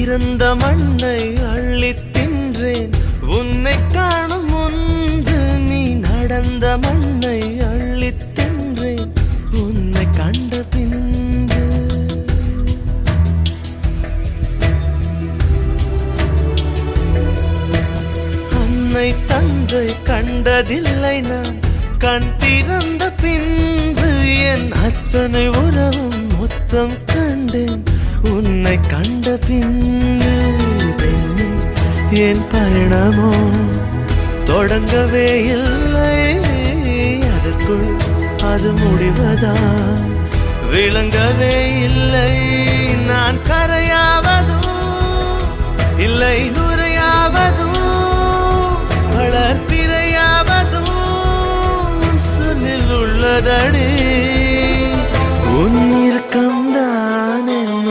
பிறந்த மண்ணை அள்ளித் தின்றேன் உன்னை காணும் முன்பு. நீ நடந்த மண்ணை அள்ளித் தின்றேன் உன்னை கண்ட பின்பு. அன்னை தந்தை கண்டதில்லை நான் கண் திறந்த பின்பு. என் அத்தனை உறவும் மொத்தம் கண்டேன் உன்னை கண்ட பின்பு. என் பயணமோ தொடங்கவே இல்லை, அதற்குள் அது முடிவதா விளங்கவே இல்லை.